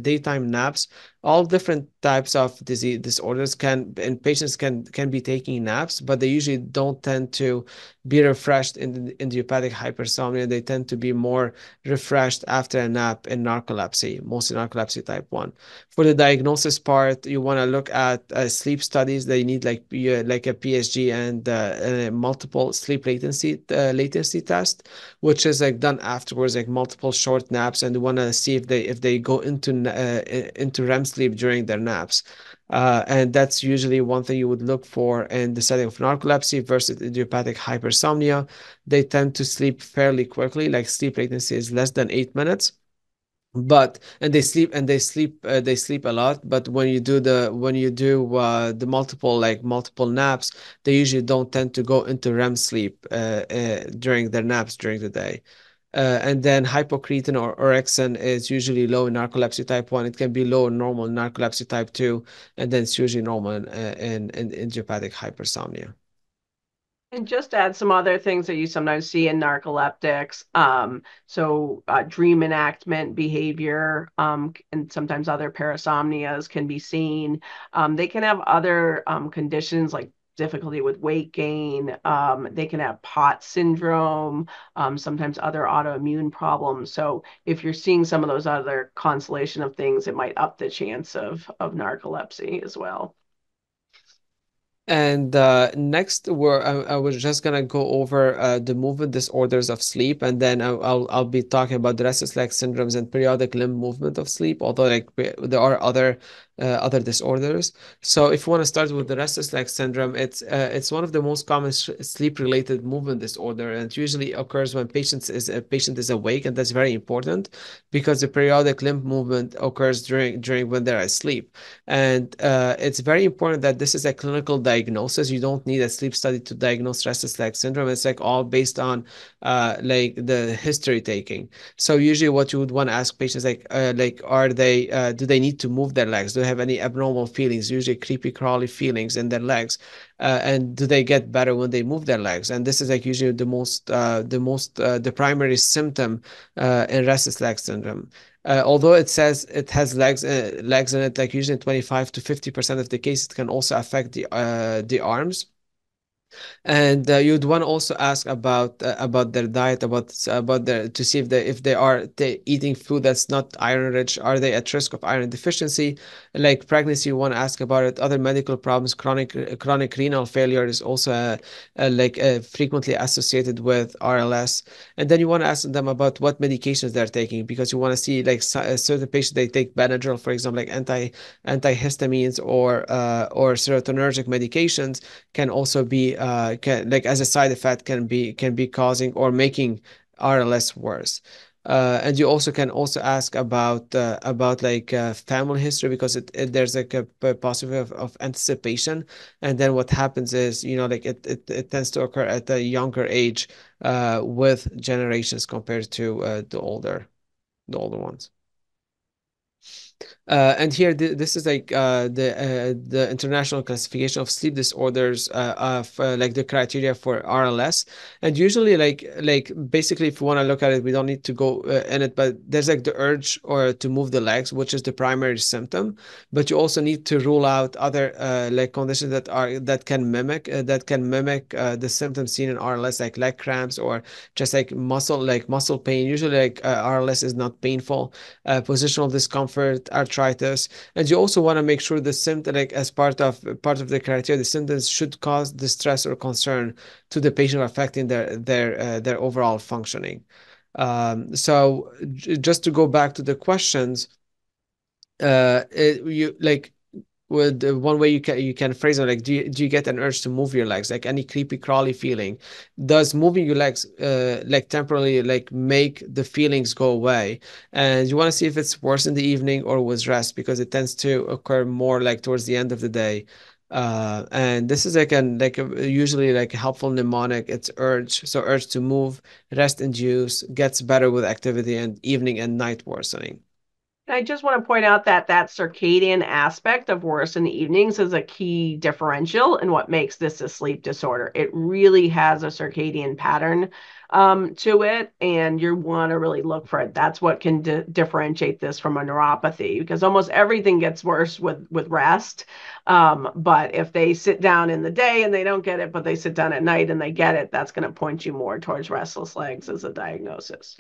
daytime naps. All different types of disorders and patients can be taking naps, but they usually don't tend to be refreshed in idiopathic hypersomnia. They tend to be more refreshed after a nap in narcolepsy, mostly narcolepsy type 1. For the diagnosis part, you want to look at sleep studies. They need like a PSG and multiple sleep latency test, which is like done afterwards, like multiple short naps, and you want to see if they go into REM sleep during their naps. And that's usually one thing you would look for in the setting of narcolepsy versus idiopathic hypersomnia. They tend to sleep fairly quickly, like sleep latency is less than 8 minutes. And they sleep a lot. But when you do the multiple naps, they usually don't tend to go into REM sleep during their naps during the day. And then hypocretin or orexin is usually low in narcolepsy type 1. It can be low in normal in narcolepsy type 2, and then it's usually normal in idiopathic hypersomnia. And just add some other things that you sometimes see in narcoleptics. Dream enactment behavior, and sometimes other parasomnias can be seen. They can have other conditions like difficulty with weight gain. They can have POTS syndrome, sometimes other autoimmune problems. So if you're seeing some of those other constellation of things, it might up the chance of narcolepsy as well. And next, I was just gonna go over the movement disorders of sleep, and then I'll be talking about the restless leg syndromes and periodic limb movement of sleep. Although there are other disorders. So if you want to start with the restless leg syndrome, it's one of the most common sleep-related movement disorder, and it usually occurs when a patient is awake, and that's very important because the periodic limb movement occurs during when they're asleep. And it's very important that this is a clinical diagnosis. You don't need a sleep study to diagnose restless leg syndrome. It's like all based on like the history taking. So usually what you would want to ask patients are they do they need to move their legs? Do they have any abnormal feelings, usually creepy crawly feelings in their legs? And do they get better when they move their legs? And this is like usually the primary symptom in restless leg syndrome. Although it says it has legs in it, like usually 25 to 50% of the cases, it can also affect the arms. And you'd want to also ask about their diet, about their to see if they are eating food that's not iron rich. Are they at risk of iron deficiency? Like pregnancy, you want to ask about it. Other medical problems, chronic renal failure is also frequently associated with RLS. And then you want to ask them about what medications they're taking, because you want to see like certain patients, they take Benadryl, for example, like antihistamines or serotonergic medications can also be like as a side effect can be causing or making RLS worse. And you also can ask about like family history, because there's like a possibility of anticipation. And then what happens is, like it tends to occur at a younger age with generations compared to the older ones. And here, this is like the International Classification of Sleep Disorders, of like the criteria for RLS. And usually, like basically, if you want to look at it, we don't need to go in it, but there's like the urge or to move the legs, which is the primary symptom. But you also need to rule out other like conditions that can mimic the symptoms seen in RLS, like leg cramps or just like muscle pain. Usually, like RLS is not painful. Positional discomfort, arthritis. And you also want to make sure the symptom, like as part of the criteria, the symptoms should cause distress or concern to the patient, affecting their overall functioning. So just to go back to the questions, you like with one way you can phrase it, like do you get an urge to move your legs, like any creepy crawly feeling? Does moving your legs like temporarily like make the feelings go away? And you want to see if it's worse in the evening or with rest, because it tends to occur more like towards the end of the day. And this is like usually like a helpful mnemonic. It's urge to move, rest induce, gets better with activity, and evening and night worsening. I just want to point out that circadian aspect of worse in the evenings is a key differential in what makes this a sleep disorder. It really has a circadian pattern to it, and you want to really look for it. That's what can differentiate this from a neuropathy, because almost everything gets worse with rest. But if they sit down in the day and they don't get it, but they sit down at night and they get it, that's going to point you more towards restless legs as a diagnosis.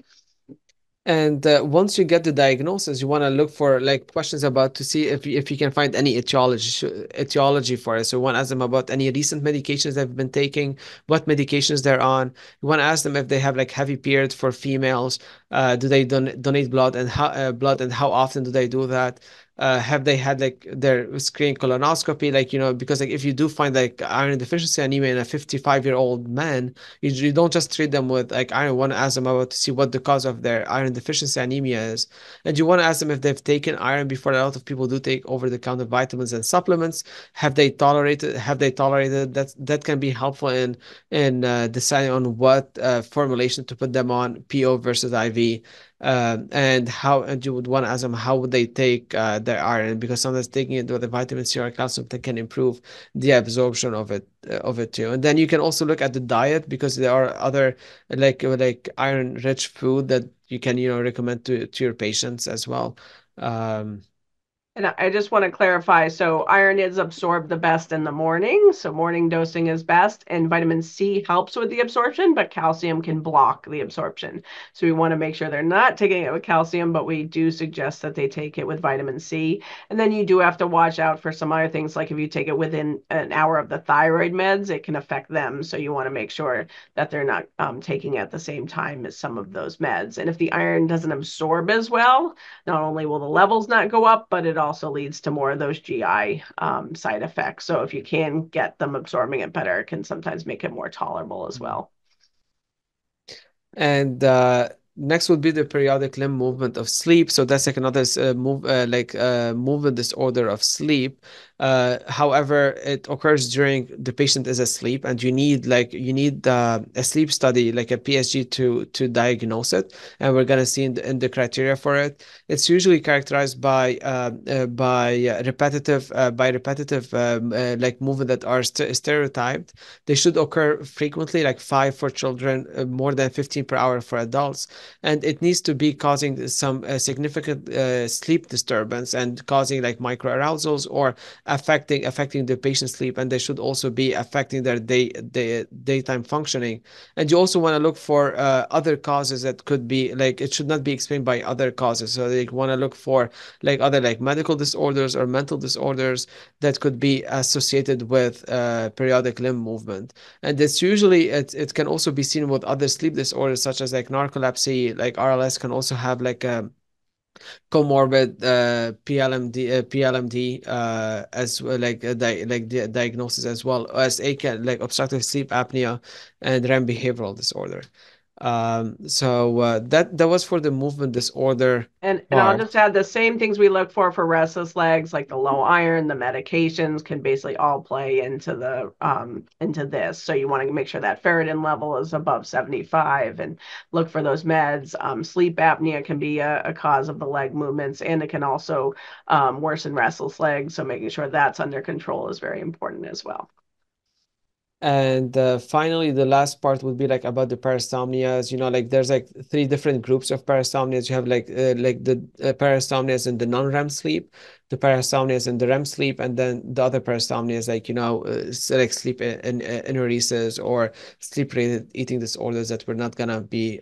And once you get the diagnosis, you want to look for like questions about to see if you can find any etiology for it. So you want to ask them about any recent medications they've been taking, what medications they're on. You want to ask them if they have like heavy periods for females. Do they donate blood, and how often do they do that? Have they had like their screen colonoscopy? Like, because like if you do find like iron deficiency anemia in a 55-year-old man, you don't just treat them with like iron. You want to ask them about to see what the cause of their iron deficiency anemia is. And you want to ask them if they've taken iron before. A lot of people do take over-the-counter vitamins and supplements. Have they tolerated that can be helpful in deciding on what formulation to put them on, PO versus IV. And you would want to ask them how would they take their iron, because sometimes taking it with the vitamin C or calcium that can improve the absorption of it too. And then you can also look at the diet, because there are other like iron rich food that you can recommend to your patients as well. um And I just want to clarify, so iron is absorbed the best in the morning, so morning dosing is best, and vitamin C helps with the absorption, but calcium can block the absorption. So we want to make sure they're not taking it with calcium, but we do suggest that they take it with vitamin C. And then you do have to watch out for some other things, like if you take it within an hour of the thyroid meds, it can affect them. So you want to make sure that they're not taking it at the same time as some of those meds. And if the iron doesn't absorb as well, not only will the levels not go up, but it also leads to more of those GI side effects. So if you can get them absorbing it better, it can sometimes make it more tolerable as well. And next would be the periodic limb movement of sleep. So that's like another movement disorder of sleep. However, it occurs during the patient is asleep, and you need a sleep study, like a PSG, to diagnose it. And we're gonna see in the criteria for it. It's usually characterized by repetitive like movement that are stereotyped. They should occur frequently, like 5 for children, more than 15 per hour for adults, and it needs to be causing some significant sleep disturbance and causing like microarousals or affecting the patient's sleep, and they should also be affecting their daytime functioning. And you also want to look for other causes that could be like, it should not be explained by other causes. So they want to look for like other like medical disorders or mental disorders that could be associated with periodic limb movement. And it's usually it can also be seen with other sleep disorders such as like narcolepsy. Like RLS can also have like a comorbid PLMD as well, like the diagnosis, as well as like obstructive sleep apnea and REM behavioral disorder. So that was for the movement disorder And I'll part. just add the same things we look for restless legs, like the low iron, the medications can basically all play into the into this. So you want to make sure that ferritin level is above 75 and look for those meds. Sleep apnea can be a cause of the leg movements, and it can also worsen restless legs. So making sure that's under control is very important as well. And finally, the last part would be like about the parasomnias. Like there's like 3 different groups of parasomnias. You have like the parasomnias in the non-REM sleep, the parasomnias in the REM sleep, and then the other parasomnias like like sleep in enuresis or sleep-related eating disorders that we're not gonna be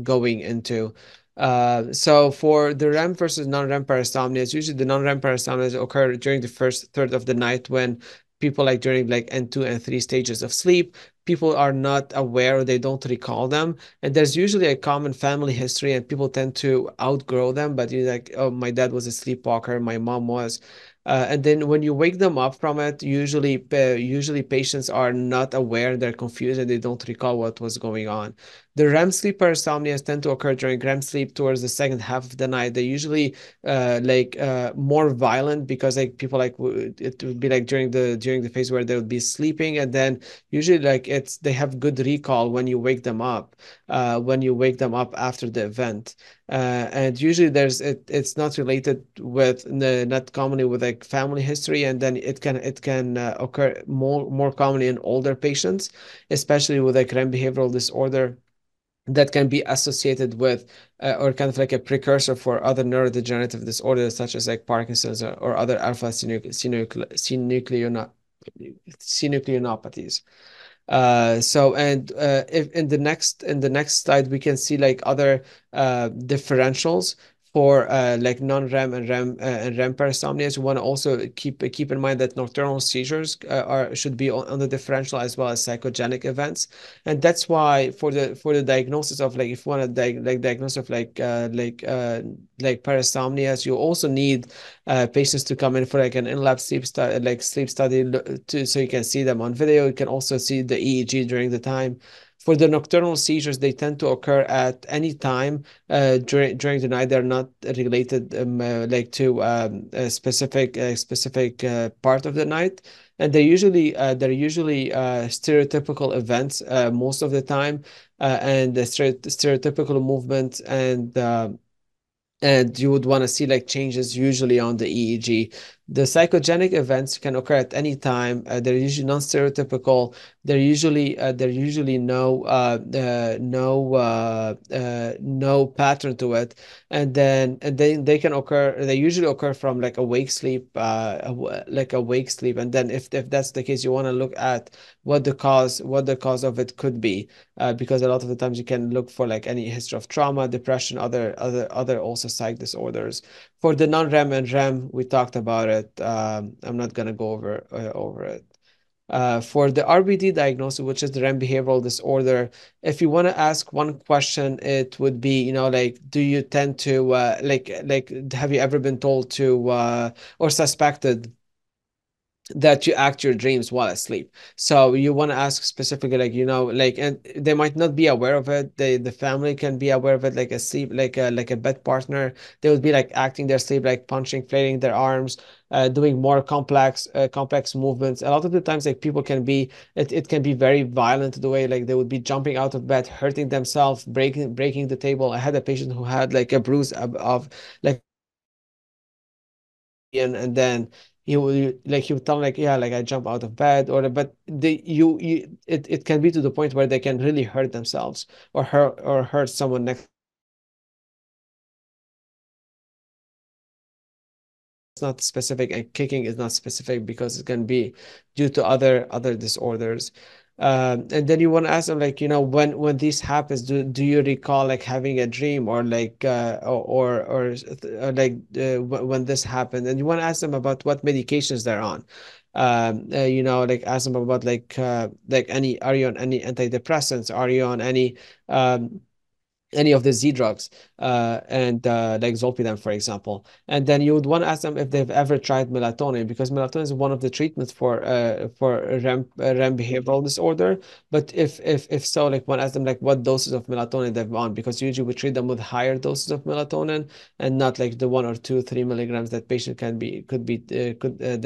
going into. So for the REM versus non-REM parasomnias, usually the non-REM parasomnias occur during the first third of the night, when people like during like N2 and 3 stages of sleep, people are not aware, or they don't recall them. And there's usually a common family history, and people tend to outgrow them. But you're like, oh, my dad was a sleepwalker, my mom was. And then when you wake them up from it, usually patients are not aware, they're confused, and they don't recall what was going on. The REM sleep parasomnias tend to occur during REM sleep towards the second half of the night. They usually more violent, because like people like it would be like during the phase where they would be sleeping, and then usually like they have good recall when you wake them up after the event. And usually it's not related with not commonly with like family history, and then it can occur more commonly in older patients, especially with like REM behavioral disorder, that can be associated with or kind of like a precursor for other neurodegenerative disorders such as like Parkinson's or other alpha synucleinopathies. So and if in the next slide we can see like other differentials for like non-REM and REM parasomnias. You want to also keep in mind that nocturnal seizures should be on the differential, as well as psychogenic events. And that's why for the diagnosis of like, if you want to diagnose of like parasomnias, you also need patients to come in for like an in-lab sleep study so you can see them on video. You can also see the EEG during the time. For the nocturnal seizures, they tend to occur at any time during the night. They're not related like to a specific part of the night. and they're usually stereotypical events most of the time, and the stereotypical movements, and you would want to see like changes usually on the EEG. The psychogenic events can occur at any time. They're usually non-stereotypical. They're usually no pattern to it, and then they can occur. They usually occur from like awake sleep, and then if that's the case, you want to look at what the cause of it could be, because a lot of the times you can look for like any history of trauma, depression, other also psych disorders. For the non-REM and REM, we talked about it. I'm not gonna go over it. For the RBD diagnosis, which is the REM behavioral disorder, if you want to ask one question, it would be, like, do you tend to have you ever been told to or suspected that you act your dreams while asleep? So you want to ask specifically, and they might not be aware of it. The family can be aware of it, like a sleep, like a bed partner. They would be like acting their sleep, like punching, flailing their arms, doing more complex movements. A lot of the times, like people can be, it can be very violent the way like they would be jumping out of bed, hurting themselves, breaking the table. I had a patient who had like a bruise of like, and then he would tell like, yeah, like I jump out of bed, but it can be to the point where they can really hurt themselves or hurt someone next. It's not specific, and kicking is not specific because it can be due to other disorders. And then you want to ask them, like, when this happens, do you recall like having a dream, or like when this happened? And you want to ask them about what medications they're on. Like ask them about are you on any antidepressants? Are you on any of the Z drugs, and like Zolpidem, for example. And then you would want to ask them if they've ever tried melatonin, because melatonin is one of the treatments for REM behavioral disorder. But if so, like one ask them like what doses of melatonin they've on, because usually we treat them with higher doses of melatonin, and not like the 1 or 2, 3 milligrams that patient they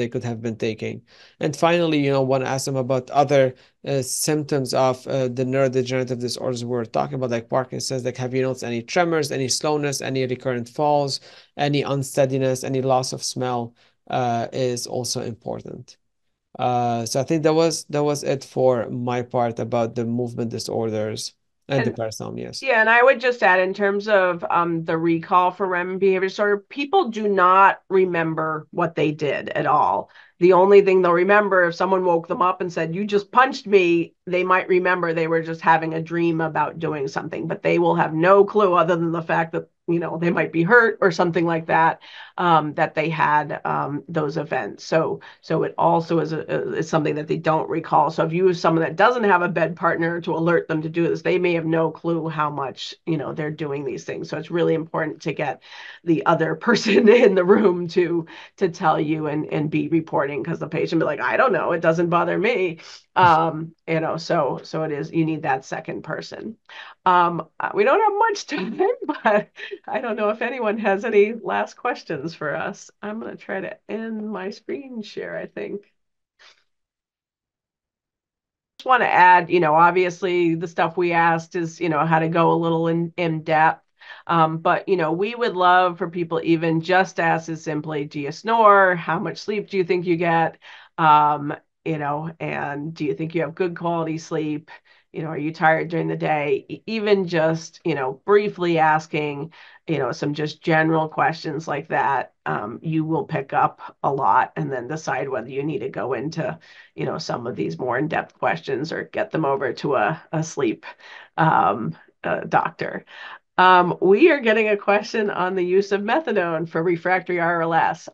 could have been taking. And finally, want to ask them about other symptoms of the neurodegenerative disorders we're talking about, like Parkinson's. Like, have you noticed any tremors, any slowness, any recurrent falls, any unsteadiness, any loss of smell? Is also important. So I think that was it for my part about the movement disorders and the parasomnias. Yeah, and I would just add, in terms of the recall for REM behavior disorder, people do not remember what they did at all. The only thing they'll remember, if someone woke them up and said, "You just punched me," they might remember they were just having a dream about doing something, but they will have no clue, other than the fact that they might be hurt or something like that, that they had those events. So it also is something that they don't recall. So if you use someone that doesn't have a bed partner to alert them to do this, they may have no clue how much they're doing these things. So it's really important to get the other person in the room to tell you and be reporting, because the patient be like, "I don't know, it doesn't bother me." So it is, you need that second person. We don't have much time, but I don't know if anyone has any last questions for us. I'm going to try to end my screen share, I think. Just want to add, obviously the stuff we asked is, how to go a little in depth. But, we would love for people even just to ask as simply, do you snore? How much sleep do you think you get? And do you think you have good quality sleep? Are you tired during the day? Even just, briefly asking, some just general questions like that, you will pick up a lot, and then decide whether you need to go into, some of these more in-depth questions, or get them over to a sleep doctor. We are getting a question on the use of methadone for refractory RLS.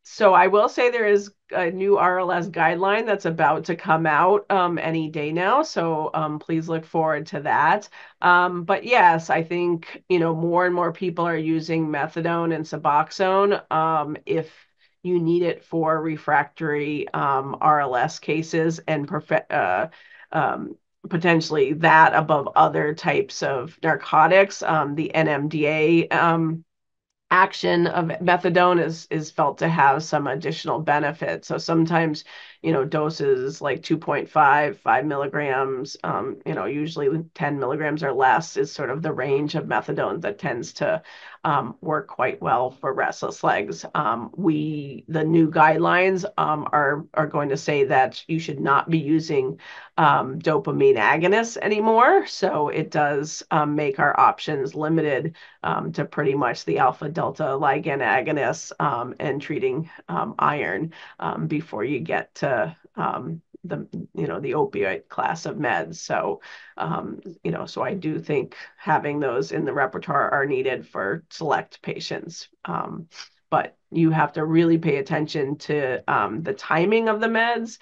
So I will say there is a new RLS guideline that's about to come out any day now. So please look forward to that. But yes, I think, more and more people are using methadone and Suboxone if you need it for refractory RLS cases, and potentially that above other types of narcotics. The NMDA action of methadone is felt to have some additional benefit. So sometimes, doses like 2.5, 5 milligrams, usually 10 milligrams or less is sort of the range of methadone that tends to work quite well for restless legs. The new guidelines are going to say that you should not be using dopamine agonists anymore. So it does make our options limited to pretty much the alpha delta ligand agonists and treating iron before you get to the opioid class of meds. So so I do think having those in the repertoire are needed for select patients. But you have to really pay attention to the timing of the meds.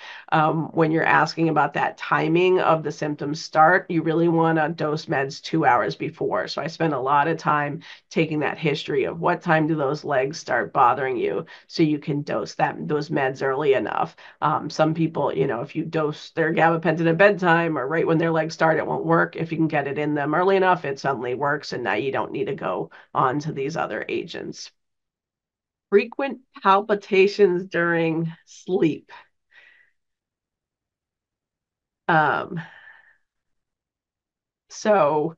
When you're asking about that timing of the symptoms start, you really want to dose meds 2 hours before. So I spend a lot of time taking that history of what time do those legs start bothering you, so you can dose those meds early enough. Some people, if you dose their gabapentin at bedtime or right when their legs start, it won't work. If you can get it in them early enough, it suddenly works, and now you don't need to go on to these other agents. Frequent palpitations during sleep. So,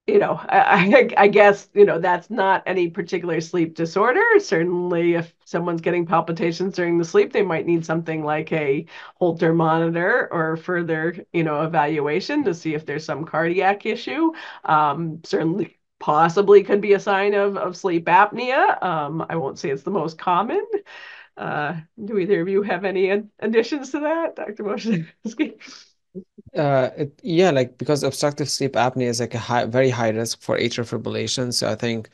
I guess, that's not any particular sleep disorder. Certainly, if someone's getting palpitations during the sleep, they might need something like a Holter monitor or further, evaluation to see if there's some cardiac issue. Certainly, possibly could be a sign of sleep apnea. I won't say it's the most common. Do either of you have any additions to that, Dr. Moshinsky? Like because obstructive sleep apnea is like a very high risk for atrial fibrillation. So I think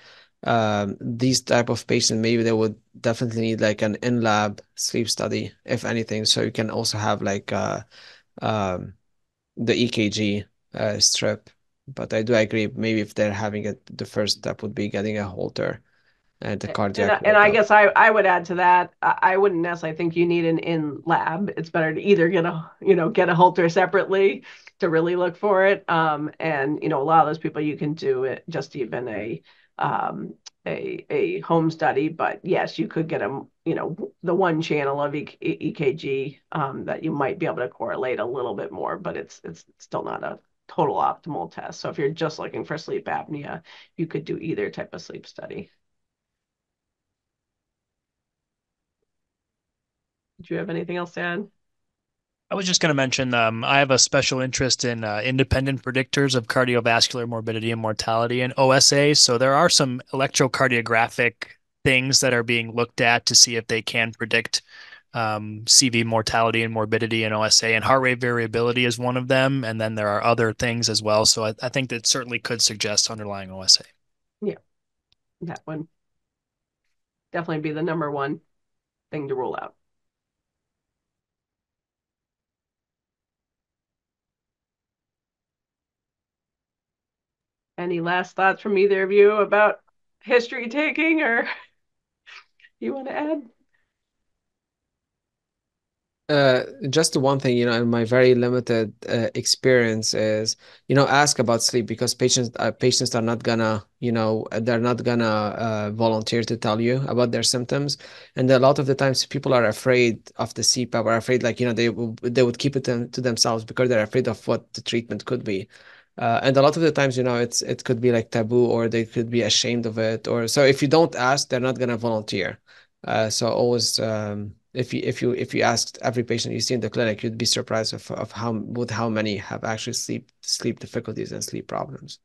these type of patients, maybe they would definitely need like an in-lab sleep study, if anything. So you can also have like the EKG strip. But I do agree, maybe if they're having it, the first step would be getting a Holter and the cardiac And I workup. guess I would add to that, I wouldn't necessarily think you need an in lab. It's better to either get a Holter separately to really look for it. And a lot of those people, you can do it just even a home study. But yes, you could get the one channel of EKG that you might be able to correlate a little bit more, but it's still not a total optimal test. So if you're just looking for sleep apnea, you could do either type of sleep study. Do you have anything else to add? I was just going to mention I have a special interest in independent predictors of cardiovascular morbidity and mortality and OSA. So there are some electrocardiographic things that are being looked at to see if they can predict CV mortality and morbidity and OSA, and heart rate variability is one of them. And then there are other things as well. So I think that certainly could suggest underlying OSA. Yeah, that would definitely be the number one thing to rule out. Any last thoughts from either of you about history taking, or you want to add? Just the one thing, in my very limited experience is, ask about sleep, because patients are not gonna, they're not gonna volunteer to tell you about their symptoms. And a lot of the times people are afraid of the CPAP, or afraid, like, they would keep it to themselves because they're afraid of what the treatment could be. And a lot of the times, it could be like taboo, or they could be ashamed of it, or so if you don't ask, they're not gonna volunteer. So always, if you asked every patient you see in the clinic, you'd be surprised of how many have actually sleep difficulties and sleep problems.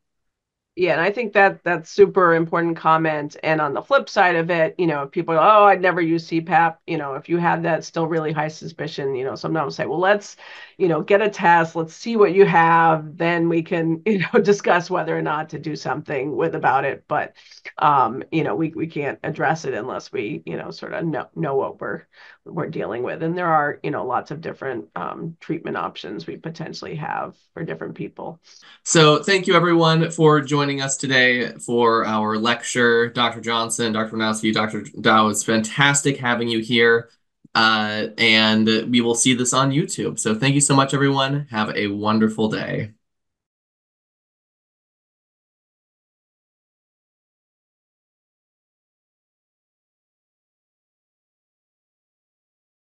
Yeah, and I think that's super important comment. And on the flip side of it, if people go, oh, I'd never use CPAP, if you have that still really high suspicion, sometimes say, well, let's, get a test, let's see what you have, then we can, discuss whether or not to do something about it. But, we can't address it unless we, sort of know what we're dealing with. And there are, lots of different treatment options we potentially have for different people. So thank you everyone for joining us today for our lecture. Dr. Johnson, Dr. Wojnowski, Dr. Dow, it's fantastic having you here. And we will see this on YouTube. So thank you so much, everyone. Have a wonderful day.